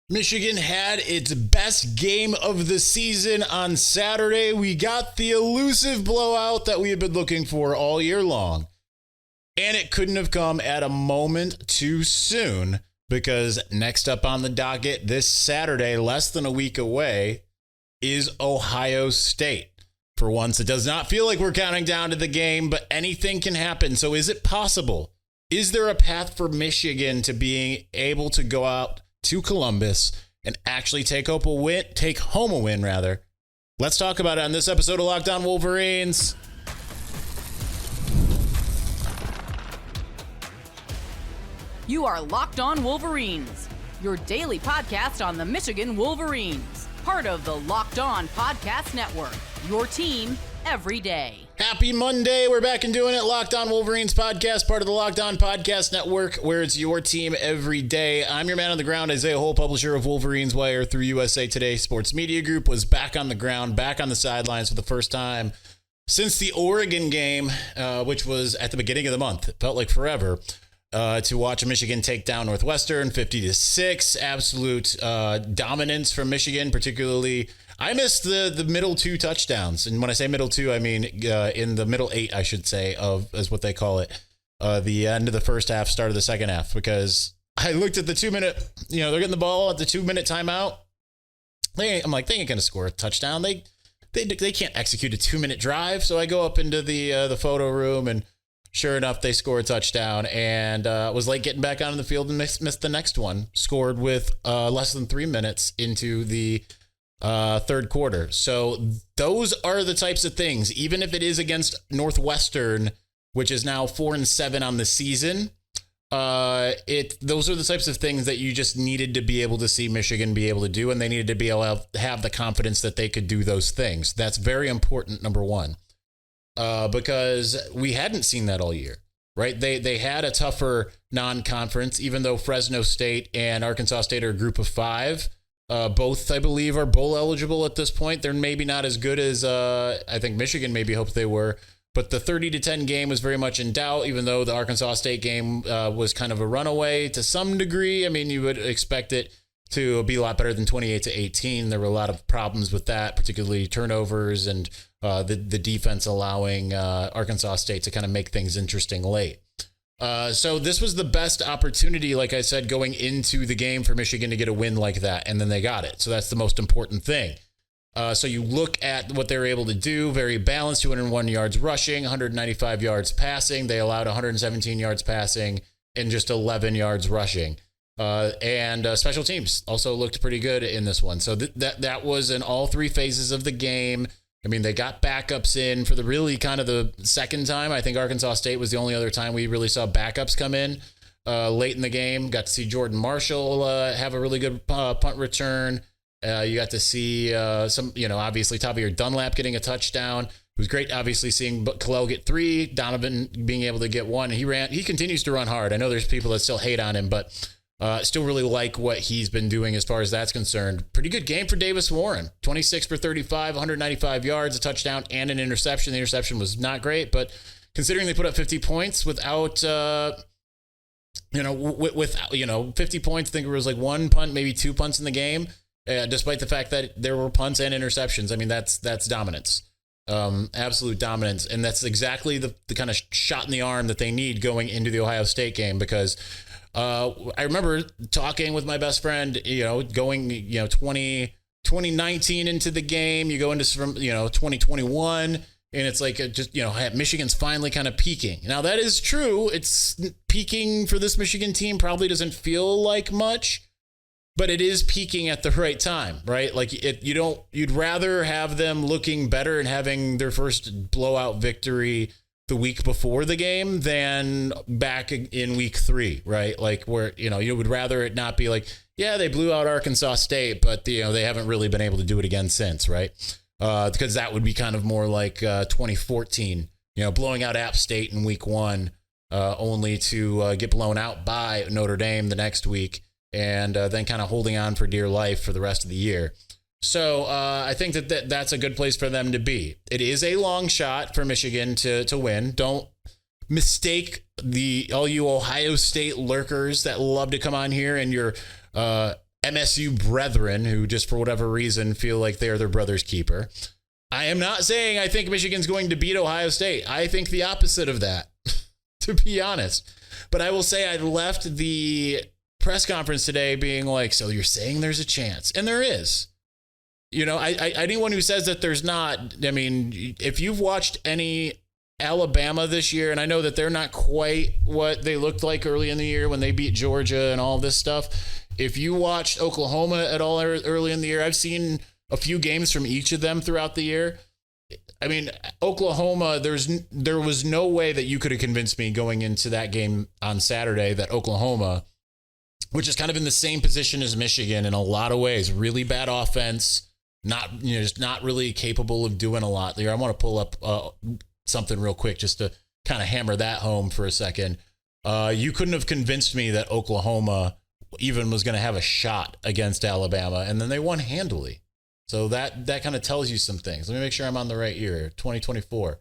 Michigan had its best game of the season on Saturday. We got the elusive blowout that we had been looking for all year long. And it couldn't have come at a moment too soon, because next up on the docket this Saturday, less than a week away, is Ohio State. For once, it does not feel like we're counting down to the game, but anything can happen. So is it possible? Is there a path for Michigan to being able to go out to Columbus and actually take home a win? Let's talk about it on this episode of Locked On Wolverines. You are Locked On Wolverines, your daily podcast on the Michigan Wolverines, part of the Locked On Podcast Network, your team every day. Happy Monday. We're back and doing it. Locked On Wolverines podcast, part of the Locked On Podcast Network, where it's your team every day. I'm your man on the ground, Isaiah Hole, publisher of Wolverines Wire through USA Today Sports Media Group, was back on the ground, back on the sidelines for the first time since the Oregon game, which was at the beginning of the month. It felt like forever. To watch Michigan take down Northwestern 50-6, absolute dominance from Michigan. Particularly, I missed the middle two touchdowns, and when I say middle two, I mean in the middle eight, I should say, is what they call it. The end of the first half, start of the second half, because I looked at the 2 minute. They're getting the ball at the 2 minute timeout. I'm like, they ain't gonna score a touchdown. They can't execute a 2 minute drive. So I go up into the photo room, and sure enough, they score a touchdown, and was late getting back onto the field and missed the next one. Scored with less than 3 minutes into the third quarter. So those are the types of things, even if it is against Northwestern, which is now 4-7 on the season. Those are the types of things that you just needed to be able to see Michigan be able to do, and they needed to be able to have the confidence that they could do those things. That's very important, number one. Because we hadn't seen that all year, right? They had a tougher non-conference, even though Fresno State and Arkansas State are a group of five. Both, I believe, are bowl eligible at this point. They're maybe not as good as I think Michigan maybe hoped they were. But the 30-10 game was very much in doubt, even though the Arkansas State game was kind of a runaway to some degree. I mean, you would expect it to be a lot better than 28-18. There were a lot of problems with that, particularly turnovers and the defense allowing Arkansas State to kind of make things interesting late. So this was the best opportunity, like I said, going into the game for Michigan to get a win like that, and then they got it. So that's the most important thing. So you look at what they were able to do, very balanced, 201 yards rushing, 195 yards passing. They allowed 117 yards passing and just 11 yards rushing. And special teams also looked pretty good in this one. So that was in all three phases of the game. I mean, they got backups in for the really kind of the second time. I think Arkansas State was the only other time we really saw backups come in late in the game. Got to see Jordan Marshall have a really good punt return. You got to see obviously Tavier Dunlap getting a touchdown. It was great, obviously, seeing Kalel get 3, Donovan being able to get 1. He continues to run hard. I know there's people that still hate on him, but still really like what he's been doing as far as that's concerned. Pretty good game for Davis Warren. 26 for 35, 195 yards, a touchdown, and an interception. The interception was not great, but considering they put up 50 points without, 50 points, I think it was like 1 punt, maybe 2 punts in the game, despite the fact that there were punts and interceptions. I mean, that's dominance. Absolute dominance. And that's exactly the kind of shot in the arm that they need going into the Ohio State game, because I remember talking with my best friend, going, 2019 into the game, you go into 2021, and it's like, Michigan's finally kind of peaking. Now that is true. It's peaking for this Michigan team. Probably doesn't feel like much, but it is peaking at the right time, right? Like you'd rather have them looking better and having their first blowout victory the week before the game than back in week 3, right? Like where, you would rather it not be like, yeah, they blew out Arkansas State, but they haven't really been able to do it again since, right? Because that would be kind of more like 2014, blowing out App State in week 1, only to get blown out by Notre Dame the next week, and then kind of holding on for dear life for the rest of the year. So I think that's a good place for them to be. It is a long shot for Michigan to win. Don't mistake all you Ohio State lurkers that love to come on here and your MSU brethren who just for whatever reason feel like they're their brother's keeper. I am not saying I think Michigan's going to beat Ohio State. I think the opposite of that, to be honest. But I will say I left the press conference today being like, so you're saying there's a chance? And there is. You know, anyone who says that there's not, I mean, if you've watched any Alabama this year, and I know that they're not quite what they looked like early in the year when they beat Georgia and all this stuff. If you watched Oklahoma at all early in the year, I've seen a few games from each of them throughout the year. I mean, Oklahoma, there was no way that you could have convinced me going into that game on Saturday that Oklahoma, which is kind of in the same position as Michigan in a lot of ways, really bad offense, just not really capable of doing a lot there. I want to pull up something real quick just to kind of hammer that home for a second. You couldn't have convinced me that Oklahoma even was going to have a shot against Alabama, and then they won handily. So that kind of tells you some things. Let me make sure I'm on the right year, 2024.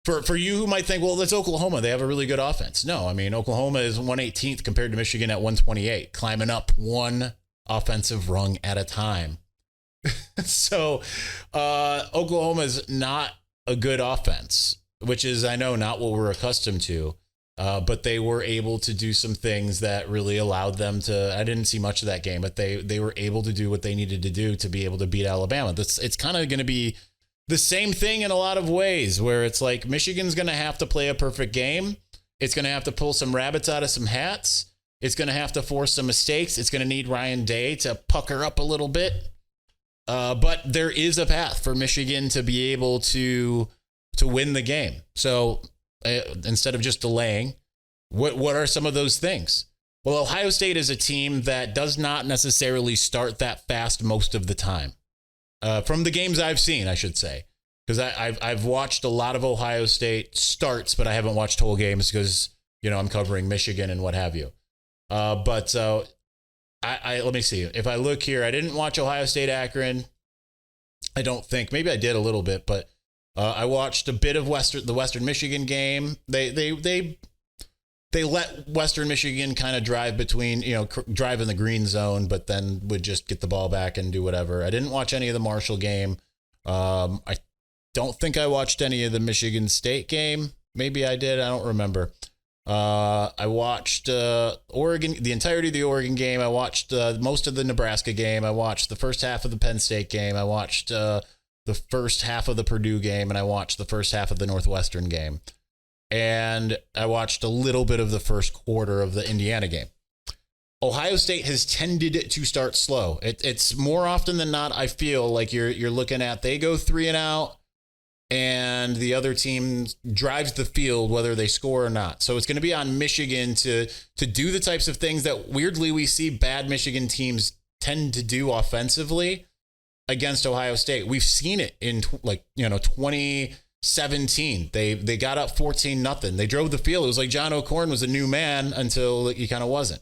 For you who might think, well, that's Oklahoma. They have a really good offense. No, I mean, Oklahoma is 118th compared to Michigan at 128, climbing up one offensive rung at a time. So Oklahoma is not a good offense, which is, I know, not what we're accustomed to. But they were able to do some things that really allowed them to, I didn't see much of that game, but they were able to do what they needed to do to be able to beat Alabama. It's kind of going to be the same thing in a lot of ways where it's like Michigan's going to have to play a perfect game. It's going to have to pull some rabbits out of some hats. It's going to have to force some mistakes. It's going to need Ryan Day to pucker up a little bit. But there is a path for Michigan to be able to win the game. So instead of just delaying, what are some of those things? Well, Ohio State is a team that does not necessarily start that fast most of the time. From the games I've seen, I should say, because I've watched a lot of Ohio State starts, but I haven't watched whole games because, I'm covering Michigan and what have you. But let me see. If I look here, I didn't watch Ohio State Akron. I don't think. Maybe I did a little bit, but I watched a bit of the Western Michigan game. They let Western Michigan kind of drive between, drive in the green zone, but then would just get the ball back and do whatever. I didn't watch any of the Marshall game. I don't think I watched any of the Michigan State game. Maybe I did. I don't remember. I watched Oregon, the entirety of the Oregon game. I watched most of the Nebraska game. I watched the first half of the Penn State game. I watched the first half of the Purdue game, and I watched the first half of the Northwestern game. And I watched a little bit of the first quarter of the Indiana game. Ohio State has tended to start slow. It's more often than not, I feel like you're looking at, they go 3 and out, and the other team drives the field whether they score or not. So it's going to be on Michigan to do the types of things that weirdly we see bad Michigan teams tend to do offensively against Ohio State. We've seen it in 2017. They got up 14-0. They drove the field. It was like John O'Korn was a new man until he kind of wasn't.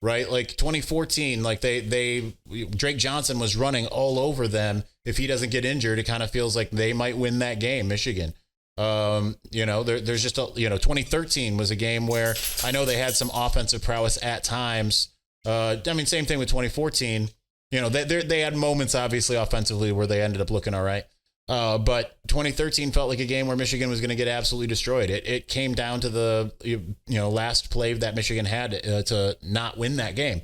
Right? Like 2014, like Drake Johnson was running all over them. If he doesn't get injured, it kind of feels like they might win that game, Michigan. There's just 2013 was a game where I know they had some offensive prowess at times. Same thing with 2014. They had moments, obviously, offensively where they ended up looking all right. But 2013 felt like a game where Michigan was going to get absolutely destroyed. It came down to the last play that Michigan had to not win that game.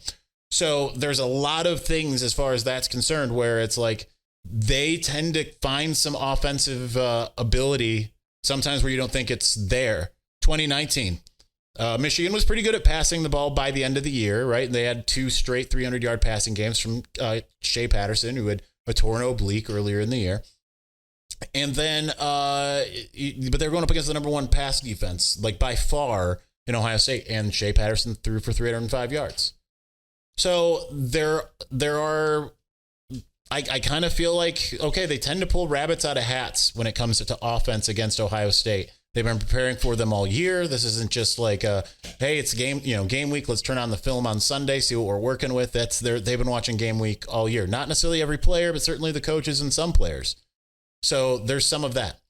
So there's a lot of things as far as that's concerned where it's like they tend to find some offensive ability sometimes where you don't think it's there. 2019. Michigan was pretty good at passing the ball by the end of the year, right? They had 2 straight 300-yard passing games from Shea Patterson, who had a torn oblique earlier in the year. And then, but they're going up against the number 1 pass defense, like by far in Ohio State, and Shea Patterson threw for 305 yards. So there are, I kind of feel like, okay, they tend to pull rabbits out of hats when it comes to offense against Ohio State. They've been preparing for them all year. This isn't just like hey, it's game week. Let's turn on the film on Sunday, see what we're working with. They've been watching game week all year. Not necessarily every player, but certainly the coaches and some players. So there's some of that.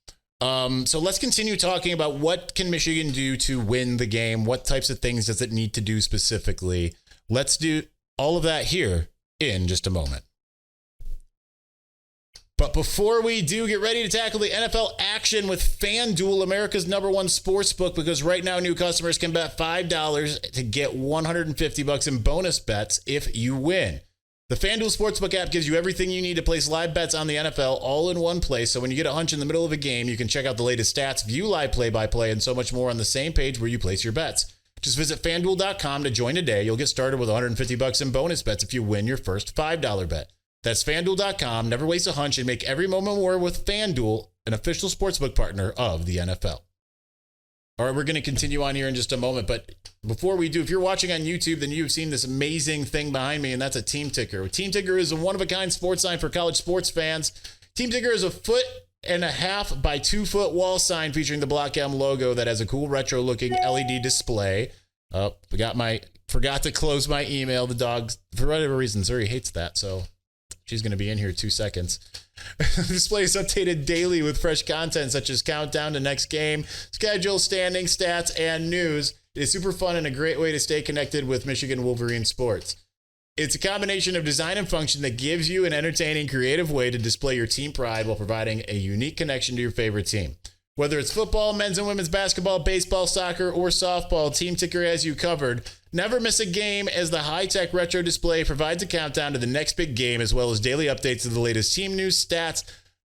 So let's continue talking about what can Michigan do to win the game? What types of things does it need to do specifically? Let's do All of that here in just a moment. But before we do, get ready to tackle the NFL action with FanDuel, America's #1 sports book, because right now new customers can bet $5 to get $150 in bonus bets if you win. The FanDuel Sportsbook app gives you everything you need to place live bets on the NFL all in one place. So when you get a hunch in the middle of a game, you can check out the latest stats, view live play-by-play, and so much more on the same page where you place your bets. Just visit FanDuel.com to join today. You'll get started with $150 in bonus bets if you win your first $5 bet. That's FanDuel.com. Never waste a hunch and make every moment more with FanDuel, an official sportsbook partner of the NFL. All right, we're going to continue on here in just a moment. But before we do, if you're watching on YouTube, then you've seen this amazing thing behind me, and that's a team ticker. A team ticker is a one-of-a-kind sports sign for college sports fans. Team ticker is a 1.5 by 2 foot wall sign featuring the Block M logo that has a cool retro-looking LED display. Forgot to close my email. The dog, for whatever reason, Zuri hates that, so she's going to be in here 2 seconds. The display is updated daily with fresh content such as countdown to next game, schedule, standings, stats, and news. It is super fun and a great way to stay connected with Michigan Wolverines sports. It's a combination of design and function that gives you an entertaining, creative way to display your team pride while providing a unique connection to your favorite team. Whether it's football, men's and women's basketball, baseball, soccer, or softball, Team Ticker has you covered. Never miss a game, as the high-tech retro display provides a countdown to the next big game, as well as daily updates of the latest team news, stats,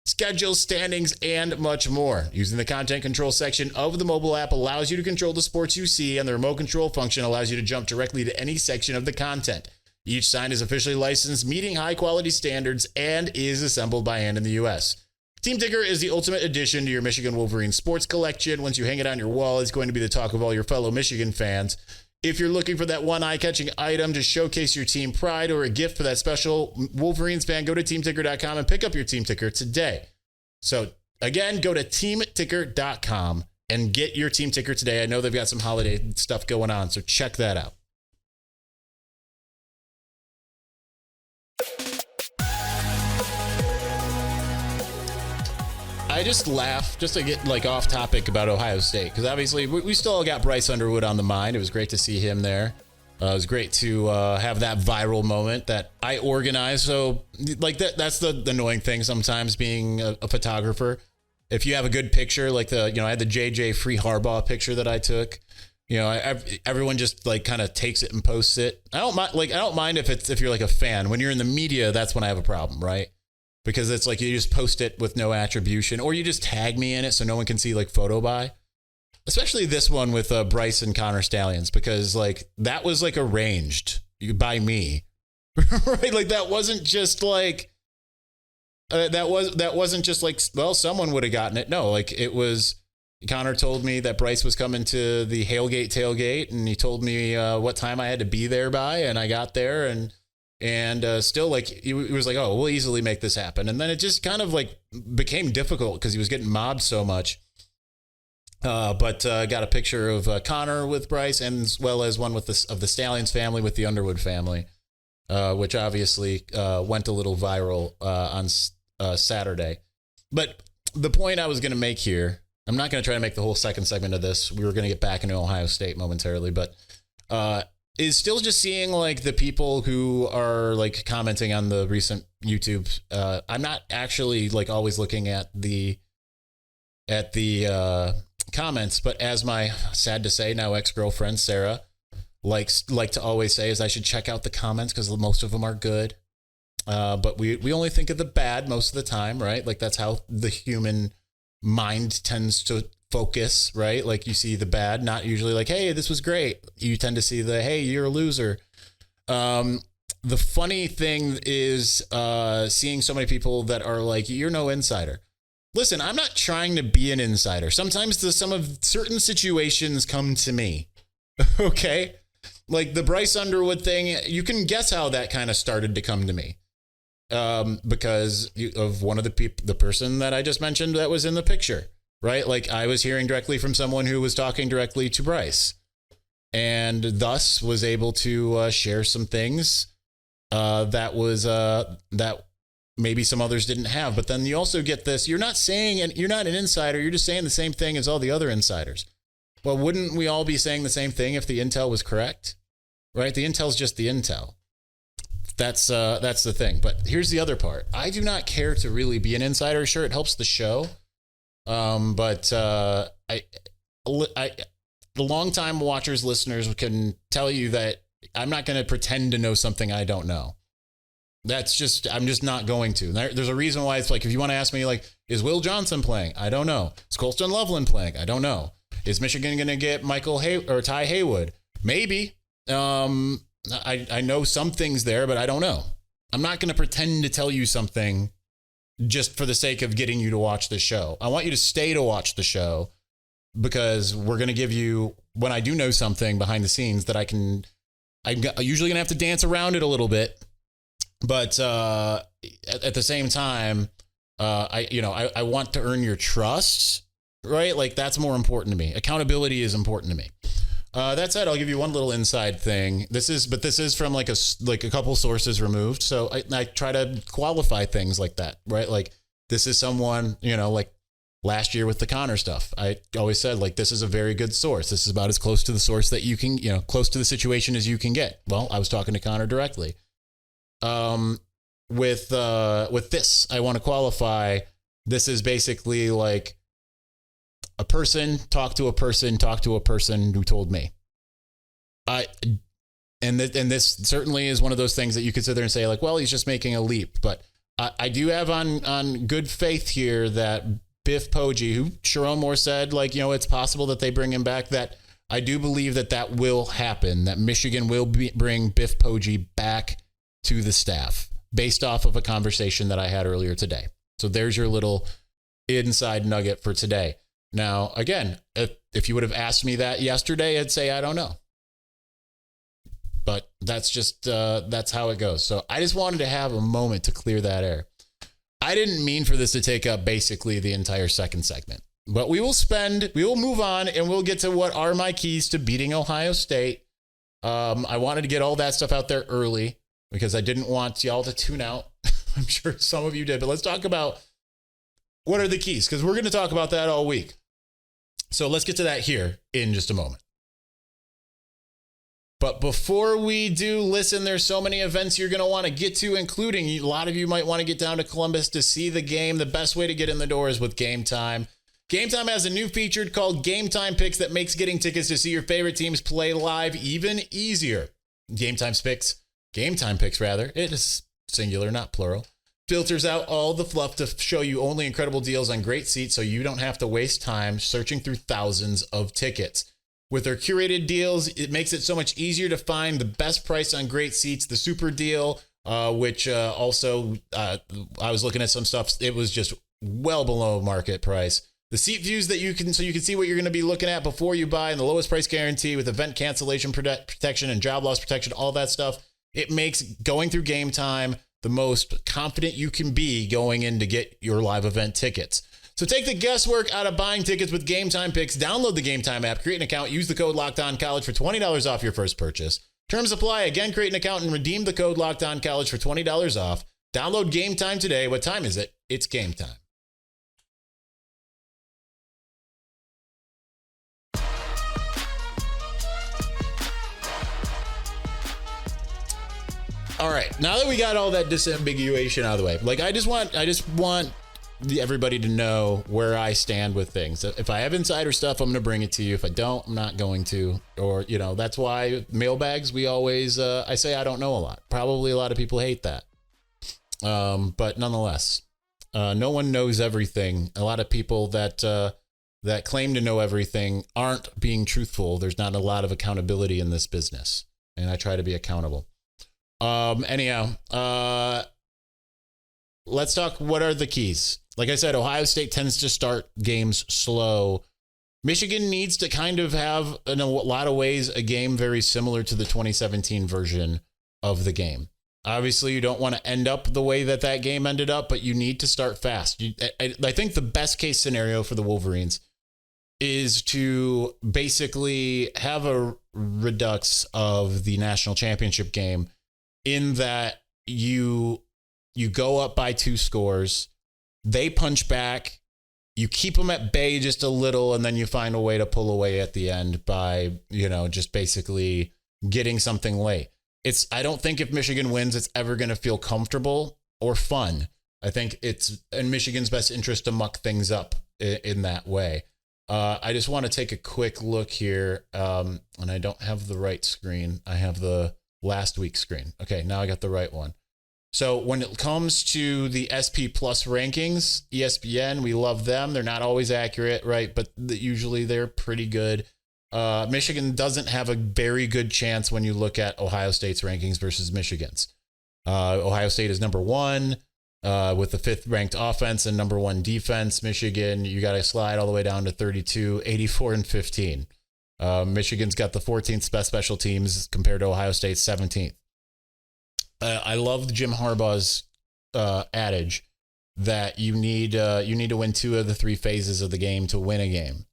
schedules, standings, and much more. Using the content control section of the mobile app allows you to control the sports you see, and the remote control function allows you to jump directly to any section of the content. Each sign is officially licensed, meeting high-quality standards, and is assembled by hand in the U.S. Team Ticker is the ultimate addition to your Michigan Wolverines sports collection. Once you hang it on your wall, it's going to be the talk of all your fellow Michigan fans. If you're looking for that one eye-catching item to showcase your team pride or a gift for that special Wolverines fan, go to teamticker.com and pick up your Team Ticker today. So again, go to teamticker.com and get your Team Ticker today. I know they've got some holiday stuff going on, so check that out. I just laugh just to get off topic about Ohio State, because obviously we still got Bryce Underwood on the mind. It was great to see him there. It was great to have that viral moment that I organized. So that's the annoying thing sometimes being a photographer. If you have a good picture, I had the JJ Free Harbaugh picture that I took. Everyone just kind of takes it and posts it. I don't mind if you're a fan. When you're in the media, that's when I have a problem, right? Because it's you just post it with no attribution, or you just tag me in it so no one can see photo by. Especially this one with Bryce and Connor Stallions, because that was arranged by me, right? That wasn't just that wasn't just someone would have gotten it. No, it was Connor told me that Bryce was coming to the Hailgate tailgate, and he told me what time I had to be there by, and I got there and still he was oh, we'll easily make this happen. And then it just kind of became difficult because he was getting mobbed so much. But got a picture of Connor with Bryce, and as well as one of the Stallions family with the Underwood family, which obviously went a little viral on Saturday. But the point I was going to make here, I'm not going to try to make the whole second segment of this. We were going to get back into Ohio State momentarily, but is still just seeing the people who are commenting on the recent YouTube. I'm not actually always looking at the comments, but as my sad to say now ex-girlfriend Sarah likes to always say, is I should check out the comments because most of them are good. But we only think of the bad most of the time, right? That's how the human mind tends to focus, right? You see the bad, not usually hey, this was great. You tend to see the, hey, you're a loser. The funny thing is seeing so many people that are you're no insider. Listen, I'm not trying to be an insider. Sometimes some of certain situations come to me. Okay? The Bryce Underwood thing, you can guess how that kind of started to come to me. Because of one of the person that I just mentioned that was in the picture. Right? I was hearing directly from someone who was talking directly to Bryce, and thus was able to share some things that maybe some others didn't have. But then you also get this, you're not saying, and you're not an insider, you're just saying the same thing as all the other insiders. Well, wouldn't we all be saying the same thing if the intel was correct? Right? The intel's just the intel. That's the thing. But here's the other part. I do not care to really be an insider. Sure, it helps the show. But the longtime watchers, listeners can tell you that I'm not going to pretend to know something I don't know. I'm just not going to. There's a reason why it's like, if you want to ask me, like, is Will Johnson playing? I don't know. Is Colston Loveland playing? I don't know. Is Michigan going to get Ty Haywood? Maybe. I know some things there, but I don't know. I'm not going to pretend to tell you something just for the sake of getting you to watch the show. I want you to stay to watch the show, because we're going to give you, when I do know something behind the scenes that I'm usually going to have to dance around it a little bit. But at the same time, I want to earn your trust, right? Like, that's more important to me. Accountability is important to me. That said, I'll give you one little inside thing. This is from like a couple sources removed. So I try to qualify things like that, right? Like, this is someone, like last year with the Connor stuff, I always said, like, this is a very good source. This is about as close to the source that you can, close to the situation as you can get. Well, I was talking to Connor directly. With this, I want to qualify. This is basically like a person talk to a person who told me. And this certainly is one of those things that you could sit there and say, like, well, he's just making a leap. But I do have on good faith here that Biff Poggi, who Sherrone Moore said, like, it's possible that they bring him back, that I do believe that will happen, that Michigan will bring Biff Poggi back to the staff based off of a conversation that I had earlier today. So there's your little inside nugget for today. Now, again, if you would have asked me that yesterday, I'd say, I don't know. But that's just, that's how it goes. So I just wanted to have a moment to clear that air. I didn't mean for this to take up basically the entire second segment, but we will move on, and we'll get to what are my keys to beating Ohio State. I wanted to get all that stuff out there early because I didn't want y'all to tune out. I'm sure some of you did, but let's talk about what are the keys, because we're going to talk about that all week. So let's get to that here in just a moment. But before we do, listen, there's so many events you're going to want to get to, including a lot of you might want to get down to Columbus to see the game. The best way to get in the door is with Game Time. Game Time has a new feature called Game Time Picks that makes getting tickets to see your favorite teams play live even easier. Game Time Picks, it is singular, not plural, filters out all the fluff to show you only incredible deals on great seats so you don't have to waste time searching through thousands of tickets. With their curated deals, it makes it so much easier to find the best price on great seats. The super deal, which also I was looking at some stuff, it was just well below market price. The seat views that you can see what you're going to be looking at before you buy, and the lowest price guarantee with event cancellation protection and job loss protection, all that stuff. It makes going through Game Time the most confident you can be going in to get your live event tickets. So take the guesswork out of buying tickets with Game Time Picks. Download the Game Time app, create an account, use the code LOCKEDONCollege for $20 off your first purchase. Terms apply. Again, create an account and redeem the code LOCKEDONCollege for $20 off. Download Game Time today. What time is it? It's game time. All right, now that we got all that disambiguation out of the way, like I just want everybody to know where I stand with things. If I have insider stuff, I'm going to bring it to you. If I don't, I'm not going to. Or, that's why mailbags, we always, I say I don't know a lot. Probably a lot of people hate that. But nonetheless, no one knows everything. A lot of people that claim to know everything aren't being truthful. There's not a lot of accountability in this business. And I try to be accountable. Let's talk. What are the keys? Like I said, Ohio State tends to start games slow. Michigan needs to kind of have, in a lot of ways, a game very similar to the 2017 version of the game. Obviously, you don't want to end up the way that game ended up, but you need to start fast. I think the best case scenario for the Wolverines is to basically have a redux of the national championship game, in that you go up by 2 scores, they punch back, you keep them at bay just a little, and then you find a way to pull away at the end by, just basically getting something late. I don't think if Michigan wins, it's ever going to feel comfortable or fun. I think it's in Michigan's best interest to muck things up in that way. I just want to take a quick look here, and I don't have the right screen. I have the last week's screen. Okay, now I got the right one. So when it comes to the SP Plus rankings, ESPN, we love them. They're not always accurate, right? But usually they're pretty good. Michigan doesn't have a very good chance when you look at Ohio State's rankings versus Michigan's. Ohio State is number 1 with the 5th ranked offense and number 1 defense. Michigan, you got to slide all the way down to 32, 84, and 15. Michigan's got the 14th best special teams compared to Ohio State's 17th. I love Jim Harbaugh's adage that you need to win 2 of the 3 phases of the game to win a game.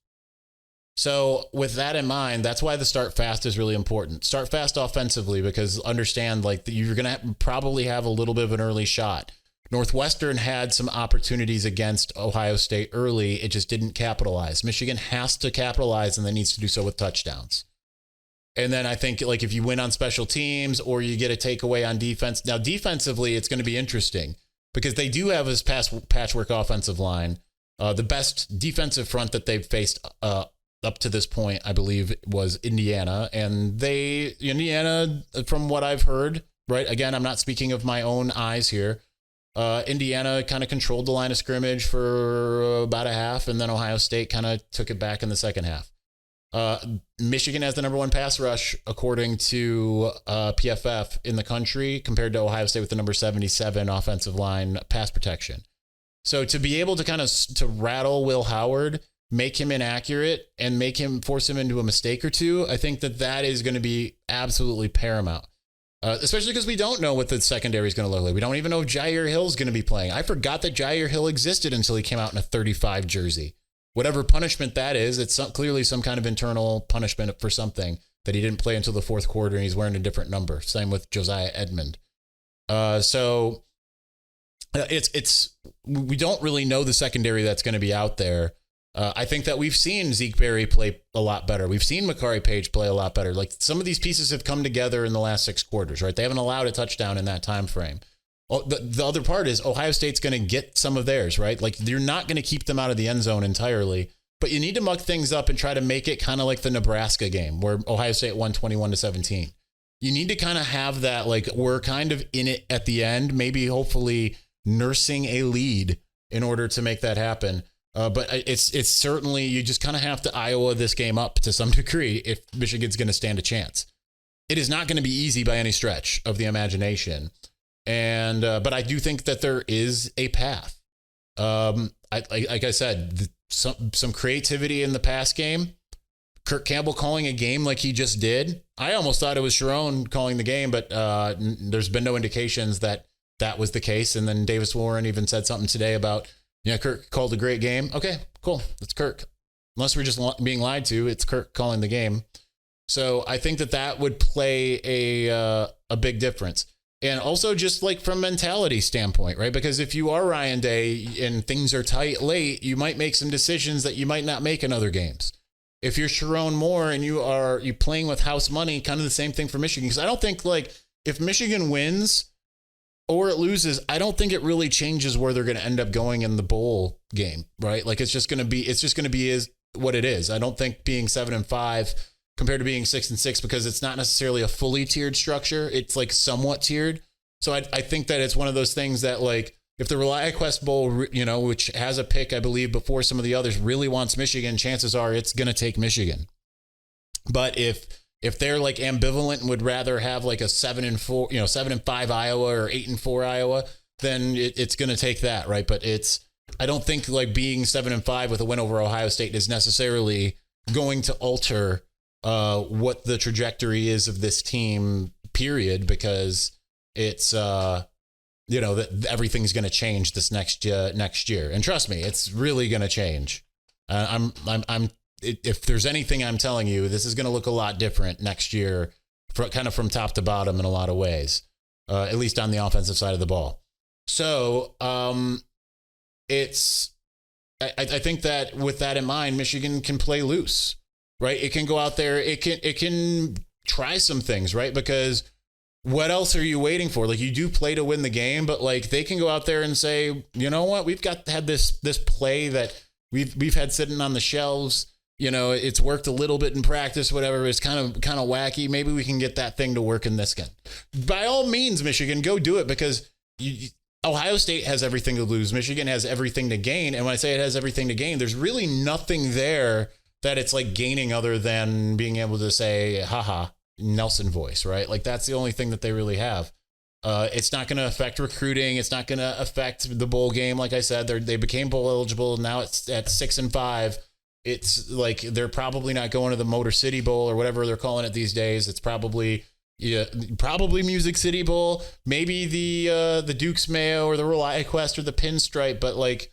So with that in mind, that's why the start fast is really important. Start fast offensively, because understand like you're going to probably have a little bit of an early shot. Northwestern had some opportunities against Ohio State early. It just didn't capitalize. Michigan has to capitalize, and then needs to do so with touchdowns. And then I think like if you win on special teams or you get a takeaway on defense. Now defensively, it's going to be interesting because they do have this patchwork offensive line. The best defensive front that they've faced up to this point, I believe, was Indiana. And Indiana, from what I've heard, right? Again, I'm not speaking of my own eyes here. Indiana kind of controlled the line of scrimmage for about a half, and then Ohio State kind of took it back in the second half. Michigan has the number 1 pass rush, according to PFF, in the country, compared to Ohio State with the number 77 offensive line pass protection. So to be able to kind of to rattle Will Howard, make him inaccurate, and force him into a mistake or two, I think that is going to be absolutely paramount. Especially because we don't know what the secondary is going to look like. We don't even know if Jair Hill is going to be playing. I forgot that Jair Hill existed until he came out in a 35 jersey. Whatever punishment that is, it's clearly some kind of internal punishment for something that he didn't play until the 4th quarter, and he's wearing a different number. Same with Josiah Edmond. So we don't really know the secondary that's going to be out there. I think that we've seen Zeke Berry play a lot better. We've seen Makari Page play a lot better. Like some of these pieces have come together in the last 6 quarters, right? They haven't allowed a touchdown in that time frame. The other part is Ohio State's going to get some of theirs, right? Like you're not going to keep them out of the end zone entirely, but you need to muck things up and try to make it kind of like the Nebraska game where Ohio State won 21-17. You need to kind of have that, like we're kind of in it at the end, maybe hopefully nursing a lead in order to make that happen. But it's certainly, you just kind of have to Iowa this game up to some degree if Michigan's going to stand a chance. It is not going to be easy by any stretch of the imagination. And but I do think that there is a path. Like I said, some creativity in the pass game. Kirk Campbell calling a game like he just did. I almost thought it was Sherrone calling the game, but there's been no indications that was the case. And then Davis Warren even said something today about, Kirk called a great game. Okay, cool. That's Kirk. Unless we're just being lied to, it's Kirk calling the game. So I think that would play a big difference. And also just like from mentality standpoint, right? Because if you are Ryan Day and things are tight late, you might make some decisions that you might not make in other games. If you're Sherrone Moore and you're playing with house money, kind of the same thing for Michigan. Because I don't think like if Michigan wins or it loses, I don't think it really changes where they're going to end up going in the bowl game, right? Like it's just going to be what it is. I don't think being 7-5 compared to being 6-6, because it's not necessarily a fully tiered structure. It's like somewhat tiered. So I think that it's one of those things that like if the ReliaQuest Bowl, which has a pick, I believe, before some of the others, really wants Michigan, chances are it's going to take Michigan. But if they're like ambivalent and would rather have like a 7-4, 7-5 Iowa or 8-4 Iowa, then it's going to take that, right? But I don't think like being 7-5 with a win over Ohio State is necessarily going to alter what the trajectory is of this team, period, because it's that everything's going to change this next year. And trust me, it's really going to change. If there's anything I'm telling you, this is going to look a lot different next year, kind of from top to bottom in a lot of ways, at least on the offensive side of the ball. So I think that with that in mind, Michigan can play loose, right? It can go out there. It can try some things, right? Because what else are you waiting for? Like, you do play to win the game, but like they can go out there and say, you know what, we've had this play that we've had sitting on the shelves. You know, it's worked a little bit in practice, whatever. It's kind of wacky. Maybe we can get that thing to work in this game. By all means, Michigan, go do it, because Ohio State has everything to lose. Michigan has everything to gain. And when I say it has everything to gain, there's really nothing there that it's like gaining other than being able to say, haha, Nelson voice, right? Like, that's the only thing that they really have. It's not going to affect recruiting. It's not going to affect the bowl game. Like I said, they became bowl eligible. Now it's at 6-5. It's like they're probably not going to the Motor City Bowl or whatever they're calling it these days. It's probably Music City Bowl, maybe the Duke's Mayo or the Rely Quest or the Pinstripe, but like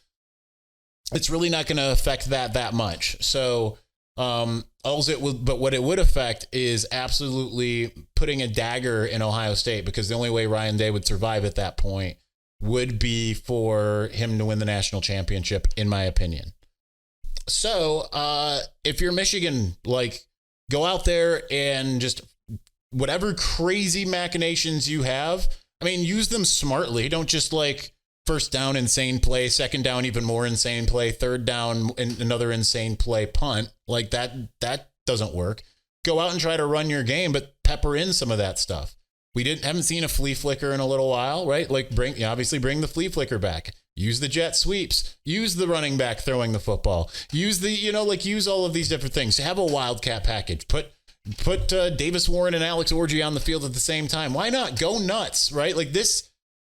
it's really not going to affect that much. So what it would affect is absolutely putting a dagger in Ohio State, because the only way Ryan Day would survive at that point would be for him to win the national championship, in my opinion. So if you're Michigan, like, go out there and just whatever crazy machinations you have, I mean, use them smartly. Don't just like first down, insane play, second down, even more insane play, third down, another insane play, punt. Like that doesn't work. Go out and try to run your game, but pepper in some of that stuff. We haven't seen a flea flicker in a little while, right? Like obviously bring the flea flicker back. Use the jet sweeps. Use the running back throwing the football. Use use all of these different things. Have a wildcat package. Put Davis Warren and Alex Orji on the field at the same time. Why not? Go nuts, right? Like this,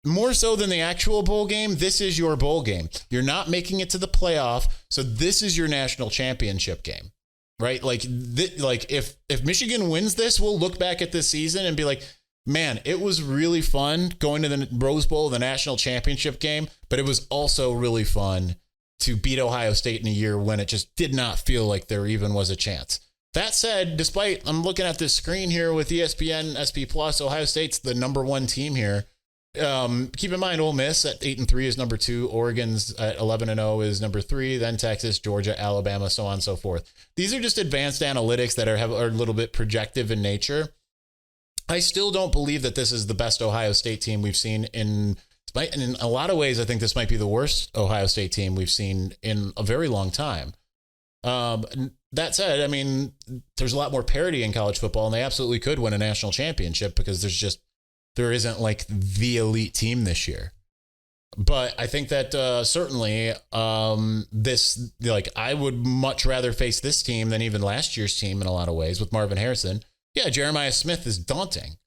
more so than the actual bowl game, this is your bowl game. You're not making it to the playoff, so this is your national championship game, right? Like if Michigan wins this, we'll look back at this season and be like, man, it was really fun going to the Rose Bowl, the national championship game, but it was also really fun to beat Ohio State in a year when it just did not feel like there even was a chance. That said, I'm looking at this screen here with ESPN, SP Plus, Ohio State's the number one team here. Keep in mind, Ole Miss at 8-3 is number 2. Oregon's at 11-0 is number 3. Then Texas, Georgia, Alabama, so on and so forth. These are just advanced analytics that are a little bit projective in nature. I still don't believe that this is the best Ohio State team we've seen in a lot of ways. I think this might be the worst Ohio State team we've seen in a very long time. That said, I mean, there's a lot more parity in college football, and they absolutely could win a national championship because there isn't like the elite team this year. But I think that certainly I would much rather face this team than even last year's team in a lot of ways with Marvin Harrison. Yeah, Jeremiah Smith is daunting,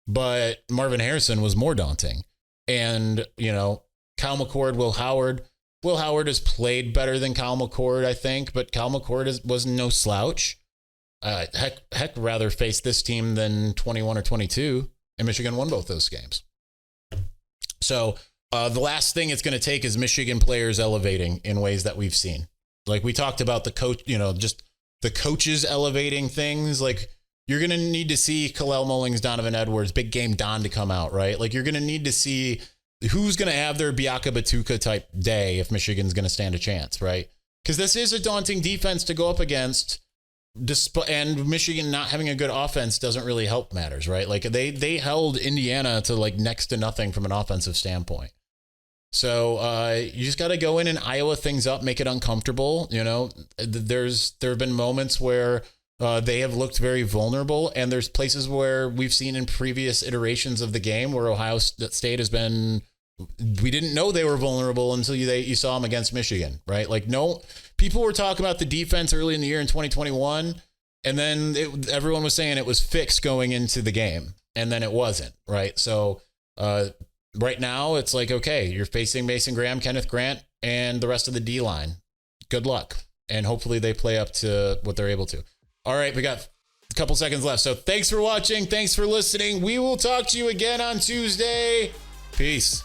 but Marvin Harrison was more daunting. And, Kyle McCord, Will Howard has played better than Kyle McCord, I think, but Kyle McCord was no slouch. Heck, rather face this team than 21 or 22, and Michigan won both those games. So the last thing it's going to take is Michigan players elevating in ways that we've seen. Like we talked about the coach, just the coaches elevating things. Like you're going to need to see Kalel, Mullings, Donovan Edwards, Big Game Don to come out, right? Like you're going to need to see who's going to have their Biaka Batuka type day if Michigan's going to stand a chance, right? Because this is a daunting defense to go up against, and Michigan not having a good offense doesn't really help matters, right? Like they held Indiana to like next to nothing from an offensive standpoint. So you just got to go in and Iowa things up, make it uncomfortable. There have been moments where they have looked very vulnerable, and there's places where we've seen in previous iterations of the game where Ohio State has been, we didn't know they were vulnerable until you saw them against Michigan, right? Like people were talking about the defense early in the year in 2021, and then everyone was saying it was fixed going into the game, and then it wasn't, right? So right now it's like, okay, you're facing Mason Graham, Kenneth Grant, and the rest of the D-line. Good luck, and hopefully they play up to what they're able to. All right, we got a couple seconds left. So thanks for watching. Thanks for listening. We will talk to you again on Tuesday. Peace.